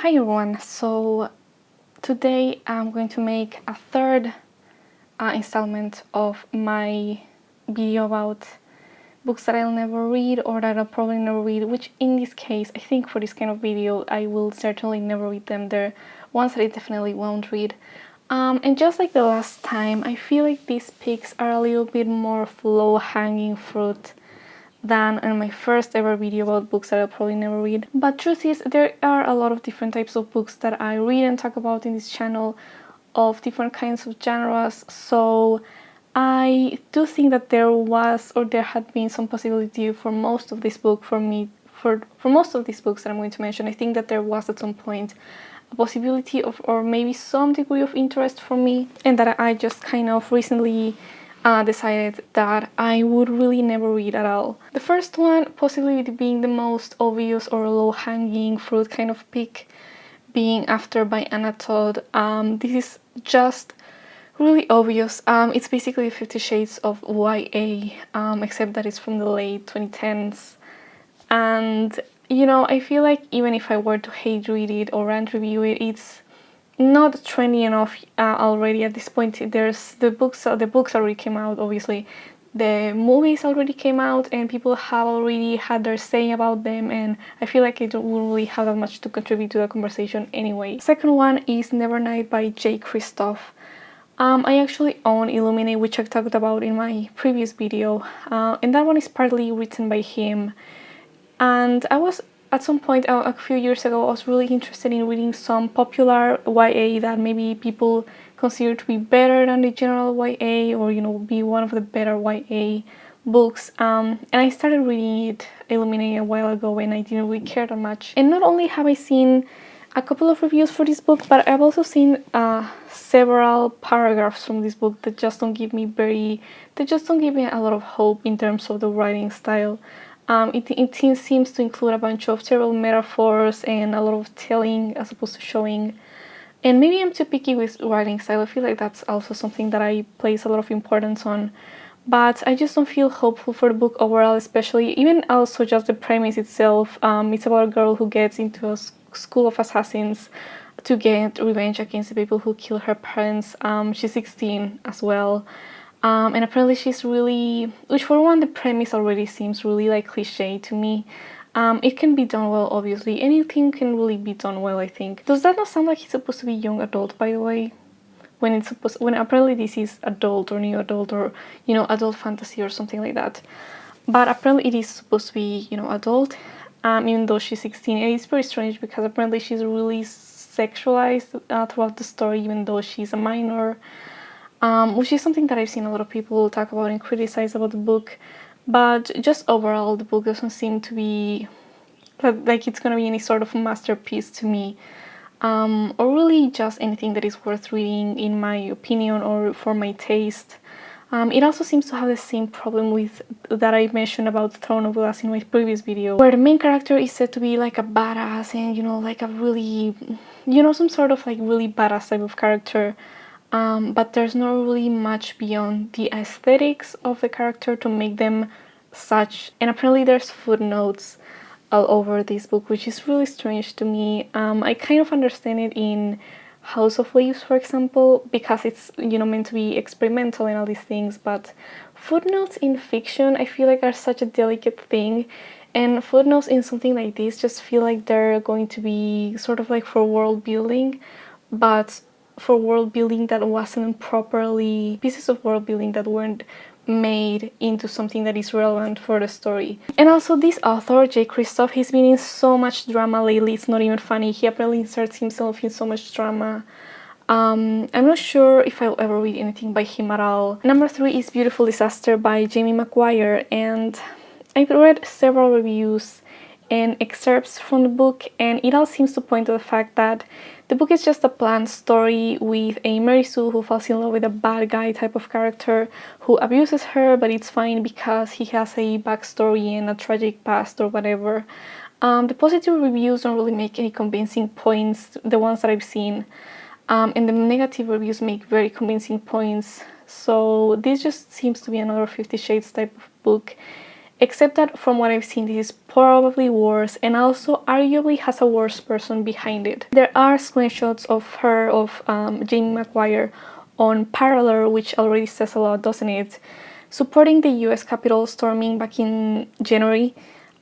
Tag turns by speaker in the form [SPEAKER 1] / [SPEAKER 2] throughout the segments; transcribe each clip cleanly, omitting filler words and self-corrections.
[SPEAKER 1] Hi everyone, so today I'm going to make a third installment of my video about books that I'll never read or that I'll probably never read, which in this case, I think for this kind of video, I will certainly never read them. They're ones that I definitely won't read. And just like the last time, I feel like these picks are a little bit more of low-hanging fruit than in my first ever video about books that I'll probably never read. But truth is, there are a lot of different types of books that I read and talk about in this channel, of different kinds of genres, so I do think that there was or there had been some possibility for most of this book for most of these books that I'm going to mention. I think that there was at some point a possibility of, or maybe some degree of interest for me, and that I just kind of recently decided that I would really never read at all. The first one possibly being the most obvious or low-hanging fruit kind of pick, being After by Anna Todd. This is just really obvious. It's basically 50 Shades of YA, except that it's from the late 2010s. And, you know, I feel like even if I were to hate read it or rant review it, it's not trendy enough already at this point. There's the books already came out, obviously. The movies already came out and people have already had their say about them, and I feel like I don't really have that much to contribute to the conversation anyway. Second one is Nevernight by Jay Kristoff. I actually own Illuminate, which I talked about in my previous video, and that one is partly written by him. And I was, at some point a few years ago, I was really interested in reading some popular YA that maybe people consider to be better than the general YA, or, you know, be one of the better YA books. And I started reading it, Illuminate, a while ago, and I didn't really care that much. And not only have I seen a couple of reviews for this book, but I've also seen several paragraphs from this book that just don't give me a lot of hope in terms of the writing style. It seems to include a bunch of terrible metaphors and a lot of telling as opposed to showing. And maybe I'm too picky with writing style. I feel like that's also something that I place a lot of importance on. But I just don't feel hopeful for the book overall, especially, even also just the premise itself. It's about a girl who gets into a school of assassins to get revenge against the people who killed her parents. She's 16 as well. And apparently she's really, which for one, the premise already seems really like cliche to me. It can be done well, obviously. Anything can really be done well, I think. Does that not sound like it's supposed to be young adult, by the way? When apparently this is adult or new adult, or, you know, adult fantasy or something like that. But apparently it is supposed to be, you know, adult, even though she's 16. And it's very strange because apparently she's really sexualized throughout the story, even though she's a minor. Which is something that I've seen a lot of people talk about and criticize about the book. But just overall, the book doesn't seem to be like it's gonna be any sort of masterpiece to me, or really just anything that is worth reading in my opinion or for my taste. It also seems to have the same problem with that I mentioned about Throne of Glass in my previous video, where the main character is said to be like a badass and, you know, like a really, you know, some sort of like really badass type of character. But there's not really much beyond the aesthetics of the character to make them such. And apparently there's footnotes all over this book, which is really strange to me. I kind of understand it in House of Leaves, for example, because it's, you know, meant to be experimental and all these things, but footnotes in fiction I feel like are such a delicate thing, and footnotes in something like this just feel like they're going to be sort of like for world building, but for world building that wasn't properly, pieces of world building that weren't made into something that is relevant for the story. And also this author, Jay Kristoff, he's been in so much drama lately, it's not even funny. He apparently inserts himself in so much drama. I'm not sure if I'll ever read anything by him at all. Number 3 is Beautiful Disaster by Jamie McGuire, and I've read several reviews and excerpts from the book, and it all seems to point to the fact that the book is just a planned story with a Mary Sue who falls in love with a bad guy type of character who abuses her, but it's fine because he has a backstory and a tragic past or whatever. The positive reviews don't really make any convincing points, the ones that I've seen, and the negative reviews make very convincing points. So this just seems to be another 50 Shades type of book. except that from what I've seen, this is probably worse, and also arguably has a worse person behind it. There are screenshots of her, of Jamie Maguire, on Parler, which already says a lot, doesn't it? Supporting the US Capitol storming back in January.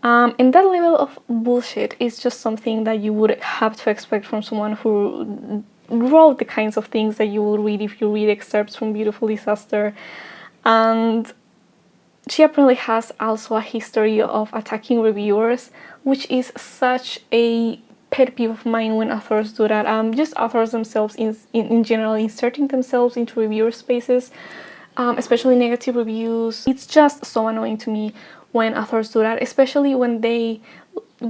[SPEAKER 1] And that level of bullshit is just something that you would have to expect from someone who wrote the kinds of things that you will read if you read excerpts from Beautiful Disaster. And she apparently has also a history of attacking reviewers, which is such a pet peeve of mine when authors do that. Just authors themselves in general inserting themselves into reviewer spaces, especially negative reviews. It's just so annoying to me when authors do that, especially when they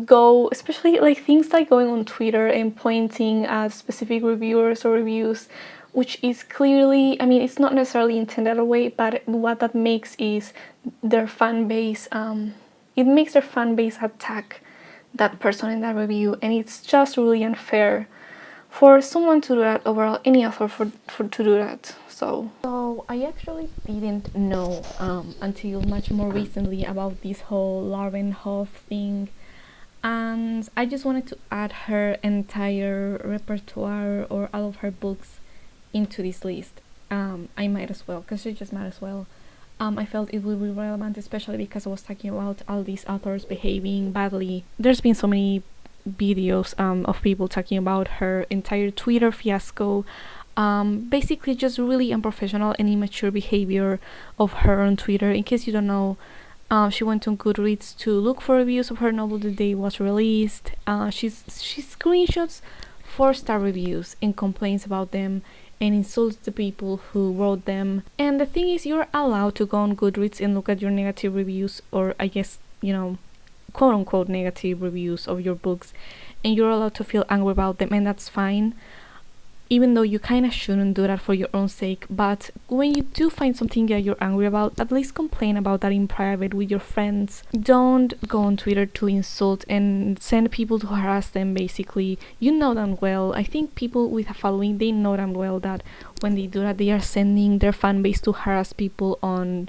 [SPEAKER 1] go, especially like things like going on Twitter and pointing at specific reviewers or reviews, which is clearly, I mean, it's not necessarily intended that way, but what that makes is their fan base, it makes their fan base attack that person in that review, and it's just really unfair for someone to do that, overall, any author to do that. So I actually didn't know until much more recently about this whole Lauren Hough thing, and I just wanted to add her entire repertoire or all of her books into this list. I might as well, because she just might as well. I felt it would be relevant, especially because I was talking about all these authors behaving badly. There's been so many videos of people talking about her entire Twitter fiasco, basically just really unprofessional and immature behavior of her on Twitter. In case you don't know, she went on Goodreads to look for reviews of her novel the day it was released. She screenshots 4-star reviews and complains about them and insults the people who wrote them. And the thing is, you're allowed to go on Goodreads and look at your negative reviews, or I guess, quote unquote negative reviews of your books, and you're allowed to feel angry about them, and that's fine, even though you kind of shouldn't do that for your own sake. But when you do find something that you're angry about, at least complain about that in private with your friends. Don't go on Twitter to insult and send people to harass them, basically. You know damn well, I think people with a following, they know damn well that when they do that, they are sending their fan base to harass people on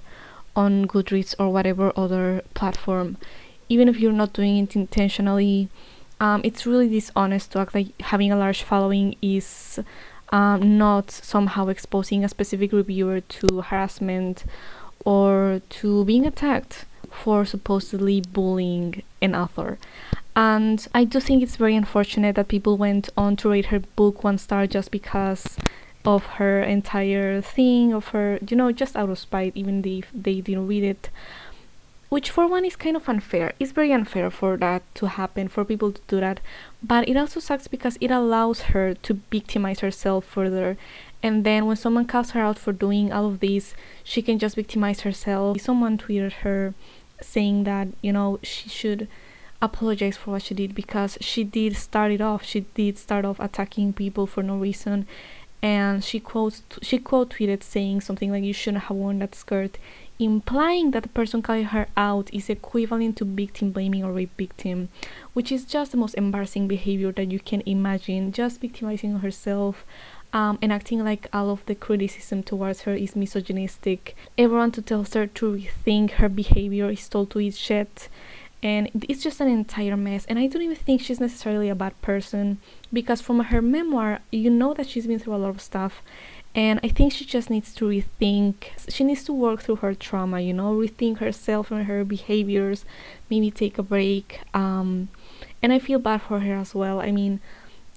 [SPEAKER 1] Goodreads or whatever other platform. Even if you're not doing it intentionally, it's really dishonest to act like having a large following is not somehow exposing a specific reviewer to harassment or to being attacked for supposedly bullying an author. And I do think it's very unfortunate that people went on to rate her book 1 star just because of her entire thing, of her, just out of spite, even if they didn't read it. Which for one is kind of unfair. It's very unfair for that to happen, for people to do that. But it also sucks because it allows her to victimize herself further. And then when someone calls her out for doing all of this, she can just victimize herself. Someone tweeted her saying that, she should apologize for what she did, because she did start off attacking people for no reason. And she quote tweeted saying something like, "You shouldn't have worn that skirt," implying that the person calling her out is equivalent to victim blaming or rape victim, which is just the most embarrassing behavior that you can imagine. Just victimizing herself and acting like all of the criticism towards her is misogynistic. Everyone who tells her to rethink her behavior is told to eat shit, and it's just an entire mess. And I don't even think she's necessarily a bad person, because from her memoir, you know that she's been through a lot of stuff. And I think she just needs to rethink. She needs to work through her trauma, rethink herself and her behaviors, maybe take a break. And I feel bad for her as well. I mean,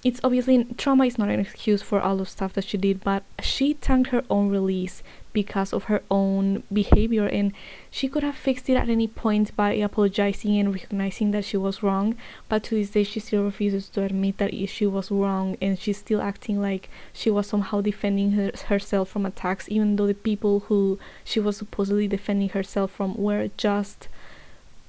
[SPEAKER 1] it's obviously, trauma is not an excuse for all the stuff that she did, but she tanked her own release because of her own behavior, and she could have fixed it at any point by apologizing and recognizing that she was wrong. But to this day, she still refuses to admit that she was wrong, and she's still acting like she was somehow defending herself from attacks, even though the people who she was supposedly defending herself from were just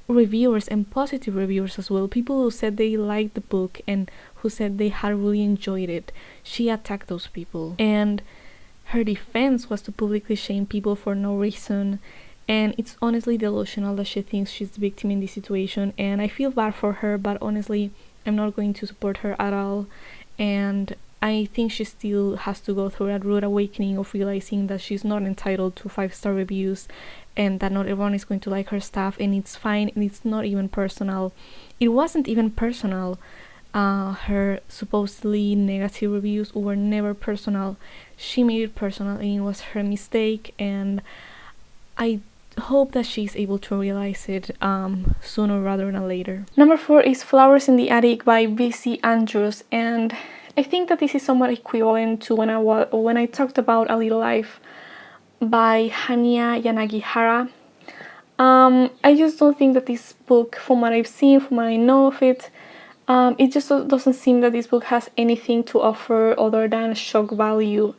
[SPEAKER 1] reviewers, and positive reviewers as well, people who said they liked the book and who said they had really enjoyed it. She attacked those people, and her defense was to publicly shame people for no reason. And it's honestly delusional that she thinks she's the victim in this situation, and I feel bad for her, but honestly, I'm not going to support her at all. And I think she still has to go through that rude awakening of realizing that she's not entitled to 5-star reviews and that not everyone is going to like her stuff, and it's fine, and it's not even personal. It wasn't even personal. Her supposedly negative reviews were never personal. She made it personal, and it was her mistake, and I hope that she's able to realize it sooner rather than later. Number 4 is Flowers in the Attic by V.C. Andrews, and I think that this is somewhat equivalent to when I talked about A Little Life by Hanya Yanagihara. I just don't think that this book, from what I've seen, from what I know of it, it just doesn't seem that this book has anything to offer other than shock value.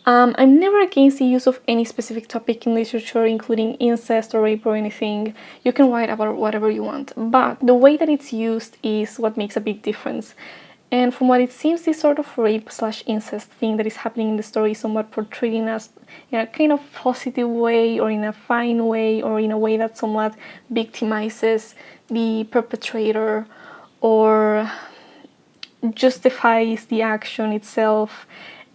[SPEAKER 1] I'm never against the use of any specific topic in literature, including incest or rape or anything. You can write about whatever you want, but the way that it's used is what makes a big difference. And from what it seems, this sort of rape/incest thing that is happening in the story is somewhat portrayed as in a kind of positive way, or in a fine way, or in a way that somewhat victimizes the perpetrator or justifies the action itself.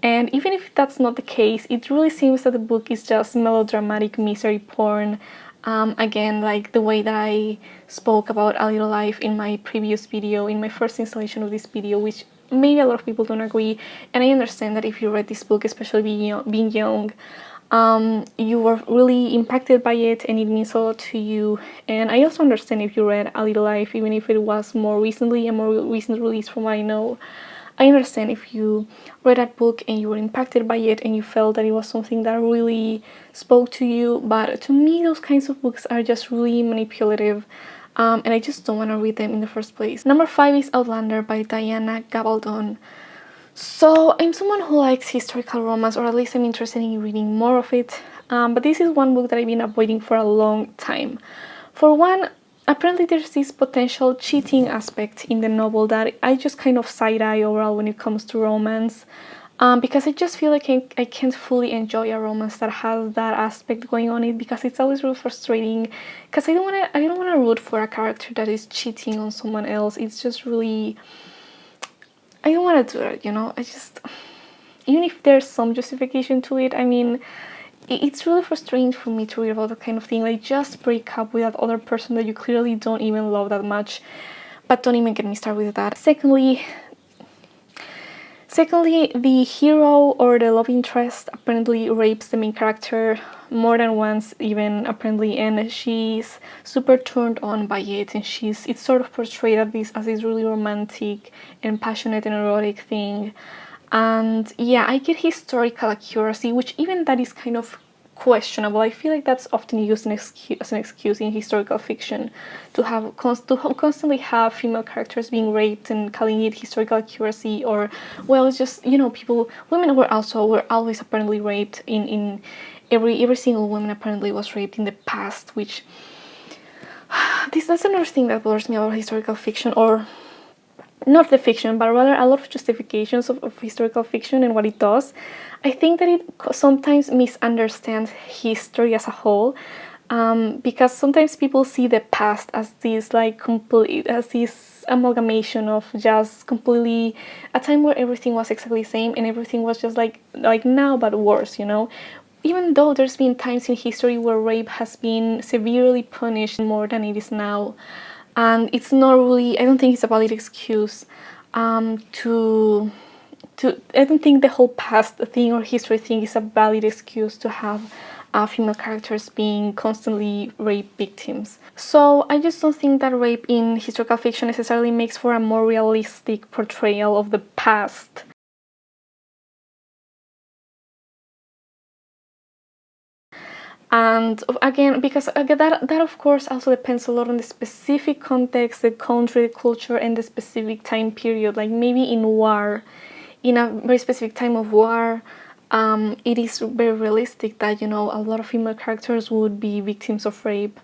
[SPEAKER 1] And even if that's not the case, it really seems that the book is just melodramatic misery porn. Again, like the way that I spoke about A Little Life in my previous video, in my first installation of this video, which maybe a lot of people don't agree. And I understand that if you read this book, especially being young, you were really impacted by it and it means a lot to you. And I also understand if you read A Little Life, even if it was more recently, a more recent release from what I know. I understand if you read that book and you were impacted by it and you felt that it was something that really spoke to you, but to me those kinds of books are just really manipulative, and I just don't want to read them in the first place. Number 5 is Outlander by Diana Gabaldon. So I'm someone who likes historical romance, or at least I'm interested in reading more of it, but this is one book that I've been avoiding for a long time. For one, apparently there's this potential cheating aspect in the novel that I just kind of side-eye overall when it comes to romance, because I just feel like I can't fully enjoy a romance that has that aspect going on it, because it's always really frustrating, because I don't want to root for a character that is cheating on someone else. It's just really, I don't want to do it, I just, even if there's some justification to it, I mean, it's really frustrating for me to read about that kind of thing. Like, just break up with that other person that you clearly don't even love that much. But don't even get me started with that. Secondly, the hero or the love interest apparently rapes the main character more than once, even apparently, and she's super turned on by it, and it's sort of portrayed as this really romantic and passionate and erotic thing. And yeah, I get historical accuracy, which even that is kind of questionable. I feel like that's often used as an excuse in historical fiction, to constantly have female characters being raped and calling it historical accuracy, or, well, it's just, women were always apparently raped in every single woman apparently was raped in the past, which that's another thing that bothers me about historical fiction, or not the fiction, but rather a lot of justifications of historical fiction and what it does. I think that it sometimes misunderstands history as a whole, because sometimes people see the past as this amalgamation of just completely a time where everything was exactly the same and everything was just like now but worse, even though there's been times in history where rape has been severely punished more than it is now. And it's not really, I don't think it's a valid excuse I don't think the whole past thing or history thing is a valid excuse to have female characters being constantly rape victims. So I just don't think that rape in historical fiction necessarily makes for a more realistic portrayal of the past. And again, because that of course also depends a lot on the specific context, the country, the culture, and the specific time period. Like maybe in a very specific time of war, it is very realistic that a lot of female characters would be victims of rape.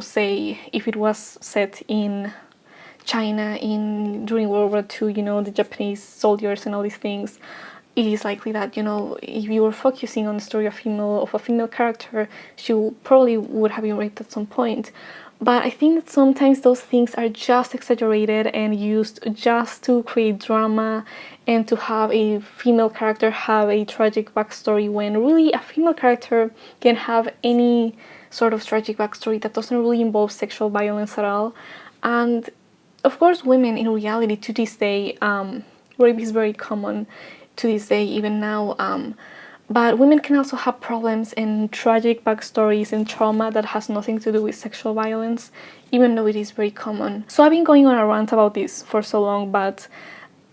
[SPEAKER 1] Say if it was set in China during World War II, the Japanese soldiers and all these things, it is likely that, if you were focusing on the story of a female character, she probably would have been raped at some point. But I think that sometimes those things are just exaggerated and used just to create drama and to have a female character have a tragic backstory, when really a female character can have any sort of tragic backstory that doesn't really involve sexual violence at all. And of course, women in reality to this day, rape is very common to this day, even now. But women can also have problems and tragic backstories and trauma that has nothing to do with sexual violence, even though it is very common. So I've been going on a rant about this for so long, but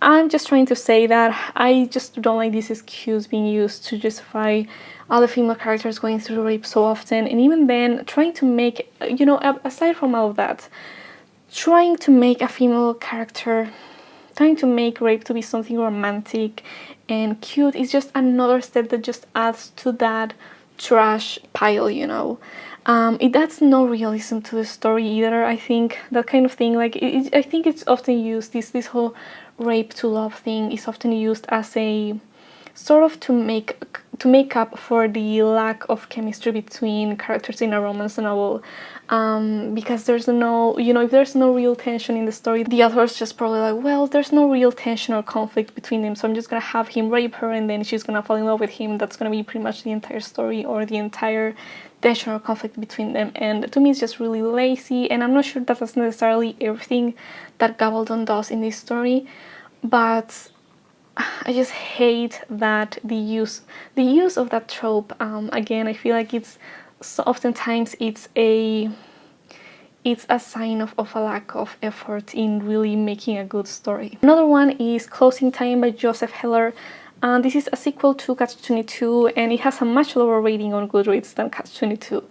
[SPEAKER 1] I'm just trying to say that I just don't like this excuse being used to justify all the female characters going through rape so often. And even then, trying to make, aside from all of that, trying to make a female character, trying to make rape to be something romantic and cute is just another step that just adds to that trash pile, it adds no realism to the story either. I think that kind of thing, like, I think it's often used, this whole rape to love thing is often used as a sort of to make up for the lack of chemistry between characters in a romance novel, because there's no, if there's no real tension in the story, the author's just probably like, well, there's no real tension or conflict between them, so I'm just gonna have him rape her and then she's gonna fall in love with him. That's gonna be pretty much the entire story, or the entire tension or conflict between them. And to me, it's just really lazy, and I'm not sure that that's necessarily everything that Gabaldon does in this story, but I just hate that the use of that trope. Again, I feel like it's so oftentimes it's a sign of a lack of effort in really making a good story. Another one is Closing Time by Joseph Heller. This is a sequel to Catch-22, and it has a much lower rating on Goodreads than Catch-22.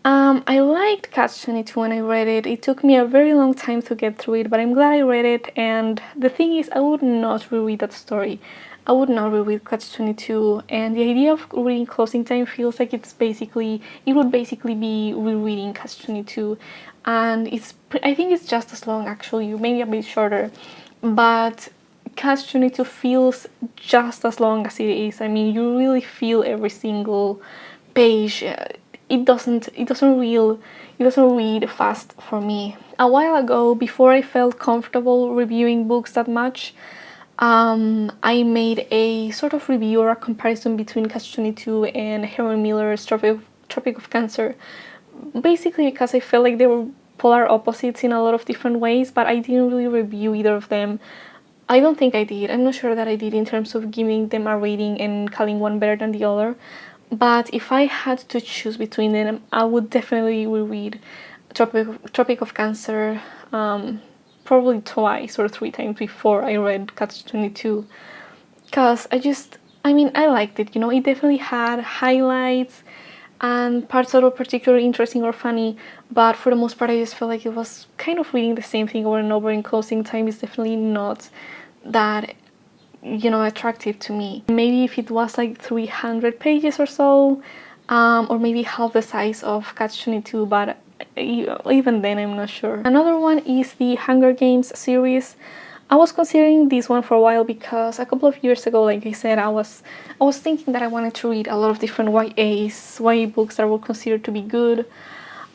[SPEAKER 1] I liked Catch-22 when I read it. It took me a very long time to get through it, but I'm glad I read it. And the thing is, I would not reread that story. I would not reread Catch-22, and the idea of reading Closing Time feels like it would basically be rereading Catch-22, and I think it's just as long, actually, maybe a bit shorter, but Catch-22 feels just as long as it is. I mean, you really feel every single page. It doesn't read fast for me. A while ago, before I felt comfortable reviewing books that much, I made a sort of review or a comparison between Catch-22 and Henry Miller's Tropic of Cancer, basically because I felt like they were polar opposites in a lot of different ways, but I didn't really review either of them. I don't think I did. I'm not sure that I did in terms of giving them a rating and calling one better than the other. But if I had to choose between them, I would definitely reread Tropic of Cancer probably twice or 3 times before I read Catch-22. Because I liked it, it definitely had highlights and parts that were particularly interesting or funny, but for the most part I just felt like it was kind of reading the same thing over and over, and Closing Time is definitely not that attractive to me. Maybe if it was like 300 pages or so, or maybe half the size of Catch-22, but even then I'm not sure. Another one is the Hunger Games series. I was considering this one for a while because a couple of years ago, like I said, I was thinking that I wanted to read a lot of different YA books that were considered to be good,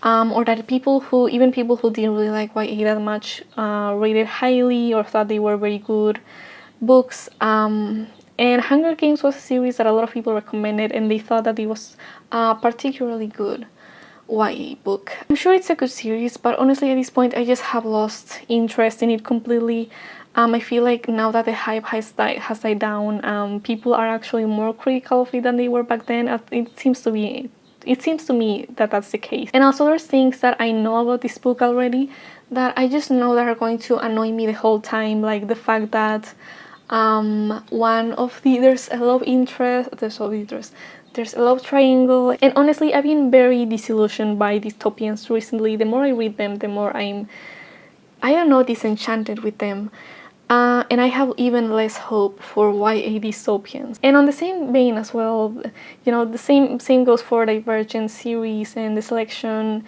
[SPEAKER 1] or that people who didn't really like YA that much rated highly or thought they were very good books. And Hunger Games was a series that a lot of people recommended, and they thought that it was a particularly good YA book. I'm sure it's a good series, but honestly at this point I just have lost interest in it completely. I feel like now that the hype has died down, people are actually more critical of it than they were back then. It seems to me that that's the case. And also there's things that I know about this book already that I just know that are going to annoy me the whole time, like the fact that there's a love triangle, and honestly I've been very disillusioned by dystopians recently. The more I read them, the more I don't know, disenchanted with them. And I have even less hope for YA dystopians. And on the same vein as well, the same goes for Divergent series and the Selection,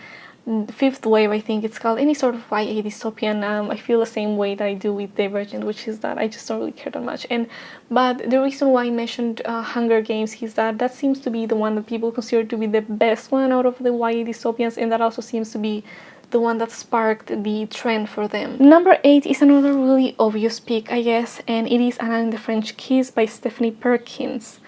[SPEAKER 1] Fifth Wave, I think it's called, any sort of YA dystopian. I feel the same way that I do with Divergent, which is that I just don't really care that much. But the reason why I mentioned Hunger Games is that seems to be the one that people consider to be the best one out of the YA dystopians, and that also seems to be the one that sparked the trend for them. Number 8 is another really obvious pick, I guess, and it is Anna and the French Kiss by Stephanie Perkins.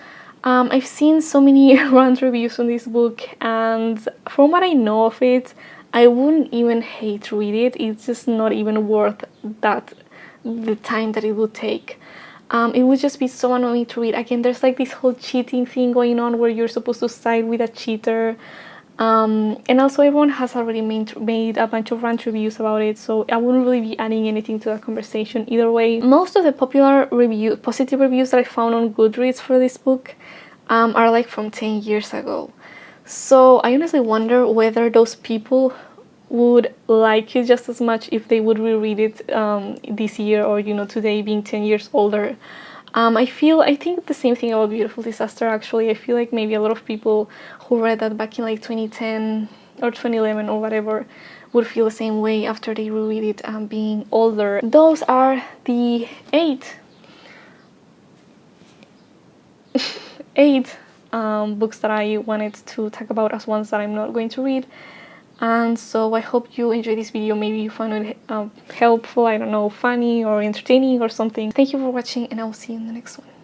[SPEAKER 1] I've seen so many rant reviews on this book, and from what I know of it, I wouldn't even hate to read it. It's just not even worth the time that it would take. It would just be so annoying to read. Again, there's like this whole cheating thing going on where you're supposed to side with a cheater. And also everyone has already made a bunch of rant reviews about it, so I wouldn't really be adding anything to that conversation either way. Most of the popular positive reviews that I found on Goodreads for this book are like from 10 years ago. So I honestly wonder whether those people would like it just as much if they would reread it this year, or today, being 10 years older. I think the same thing about Beautiful Disaster, actually. I feel like maybe a lot of people who read that back in like 2010 or 2011 or whatever would feel the same way after they reread it being older. Those are the eight books that I wanted to talk about as ones that I'm not going to read. And so I hope you enjoyed this video. Maybe you found it helpful, I don't know, funny or entertaining or something. Thank you for watching, and I will see you in the next one.